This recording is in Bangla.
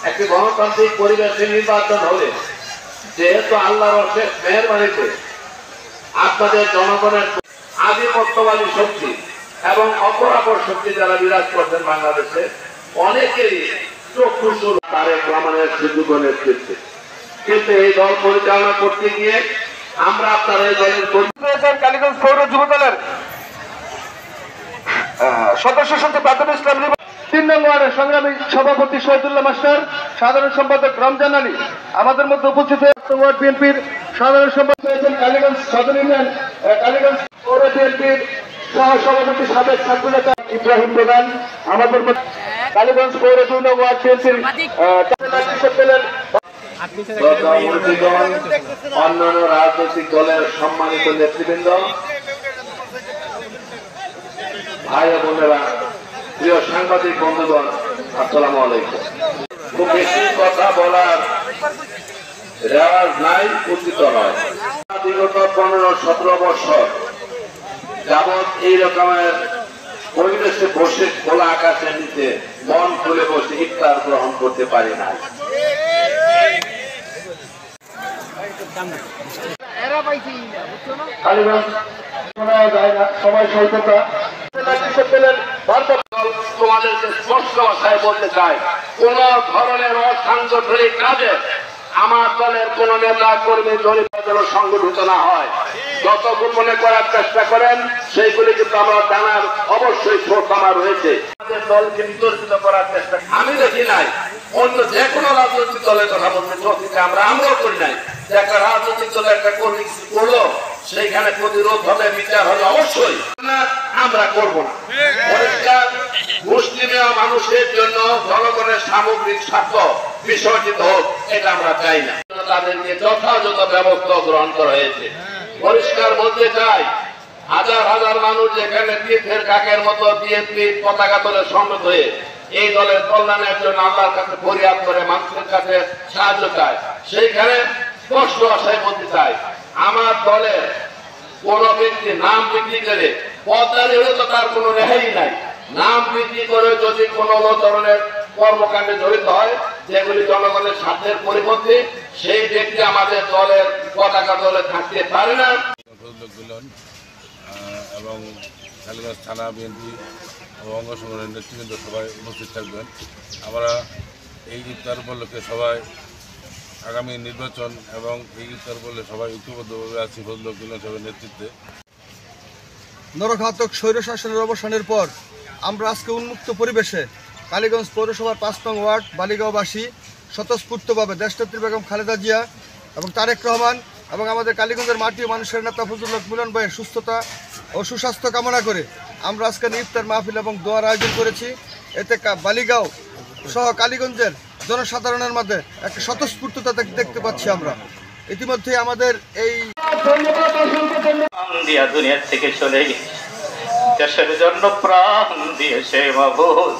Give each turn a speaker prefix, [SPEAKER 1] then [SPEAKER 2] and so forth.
[SPEAKER 1] একটি গণতান্ত্রিক পরিবেশে নির্বাচন হলে যেহেতু আল্লাহর অশেষ মেহেরবানিতে আপনাদের জনগণের আধিপত্যবাদী শক্তি এবং অপরাপর শক্তি যারা বিরাজ করছেন বাংলাদেশে অনেকেরই চক্ষুসুর তারেক রহমানের সুযোগ্য নেতৃত্বে, কিন্তু এই দল পরিচালনা করতে গিয়ে আমরা আপনার এই দলের কালীগঞ্জ পৌর যুব দলের সদস্য সচিব বাদুল ইসলাম 3 নং ওয়ার্ডের সংগ্রামী সভাপতি শহীদুল্লাহ মাস্টার, সাধারণ সম্পাদক রমজান আলী আমাদের মধ্যে উপস্থিত হয়েছে। ওয়ার্ড বিএনপির সাধারণ সম্পাদক হয়েছেন কালীগঞ্জ সদর ইউনিয়ন কালীগঞ্জ পৌর বিএনপির সহ সভাপতি সাবেক ছাত্রনেতা ইব্রাহিম প্রধান আমাদের মধ্যে কালীগঞ্জ পৌর 2 নং ওয়ার্ড বিএনপির অন্যান্য রাজনৈতিক দলের সম্মানিত নেতৃবৃন্দ, ভাই বোনেরা, প্রিয় সাংবাদিক বন্ধুগণ, আসসালামু আলাইকুম। খুব বেশি কথা বলার রেওয়াজ নাই, উচিত নয়। বিগত 15-17 বছর যাবৎ এই রকমের পরিবেশে বসে খোলা আকাশের নিচে মন খুলে বসে ইফতার গ্রহণ করতে পারি না। সময় স্বল্পতা তোমাদেরকে স্পষ্ট ভাষায় বলতে চাই, কোন ধরনের অসাংগঠনিক কাজে আমার দলের কোন নেতা কর্মী জড়িত সংগঠিত না হয়। যত গোপনে করার চেষ্টা করেন সেইগুলি কিন্তু আমরা জানার অবশ্যই ছোট আমার রয়েছে। আমাদের দলকে বিতর্কিত করার চেষ্টা আমি দেখি নাই, অন্য যে কোনো রাজনৈতিক দলের কথা বলতে আমরাও করি নাই। একটা রাজনৈতিক দলের একটা কর্মী করলো সেইখানে প্রতিরোধ হবে, বিচার হবে, অবশ্যই আমরা করব না। পরিষ্কার মুসলিমীয় মানুষের জন্য জনগণের সামগ্রিক স্বার্থ বিসর্জিত হোক, এটা আমরা চাই না। তাদেরকে যথাযথ ব্যবস্থা গ্রহণ করা হয়েছে। পরিষ্কার বলতে চাই, হাজার হাজার মানুষ যেখানে তীর্থের কাকের মতো বিএনপি পতাকা তোলে সম্মত হয়ে এই দলের কল্যাণের জন্য আল্লাহর কাছে ফরিয়াদ করে মানুষের কাছে সাহায্য চায়, সেইখানে স্পষ্ট আশায় বলতে চাই, আমার দলের কোন ব্যক্তি নাম বিক্রি করে পদ্মার হলে তো তার কোনো রেহাই নাই। নাম বিক্রি করে যদি কোন ধরনের কর্মকাণ্ডে জড়িত হয় যেগুলি জনগণের স্বার্থের পরিপন্থী, সেই ব্যক্তি আমাদের দলের পতাকা দলে থাকতে পারে না।
[SPEAKER 2] এবং কালীগঞ্জ থানা বিএনপি এবং অঙ্গ সংগঠনের নেতৃবৃন্দ সবাই উপস্থিত থাকবেন। আমরা এই ইফতার উপলক্ষে সবাই আগামী নির্বাচন এবং এই ইফতার উপলক্ষে সবাই ঐক্যবদ্ধভাবে আছি ফজলুল মিলন সাহেবের নেতৃত্বে।
[SPEAKER 3] নরঘাতক স্বৈরশাসনের অবসানের পর আমরা আজকে উন্মুক্ত পরিবেশে কালীগঞ্জ পৌরসভার 5 নং ওয়ার্ড বালিগাঁওবাসী স্বতঃস্ফূর্তভাবে দেশনেত্রী বেগম খালেদা জিয়া এবং তারেক রহমান এবং আমাদের কালীগঞ্জের মাটি ও মানুষের নেতা ফজলুল মিলন ভাইয়ের সুস্থতা ও সুস্বাস্থ্য কামনা করে আমরা আজকে ইফতার মাহফিল এবং দোয়ার আয়োজন করেছি। এতে বালিগাঁও সহ কালীগঞ্জের জনসাধারণের মধ্যে একটা স্বতঃস্ফূর্ততা দেখতে পাচ্ছি আমরা। ইতিমধ্যে আমাদের এই
[SPEAKER 4] দুনিয়া থেকে চলে গেছে, দেশের জন্য প্রাণ দিয়েছে মাহবুব।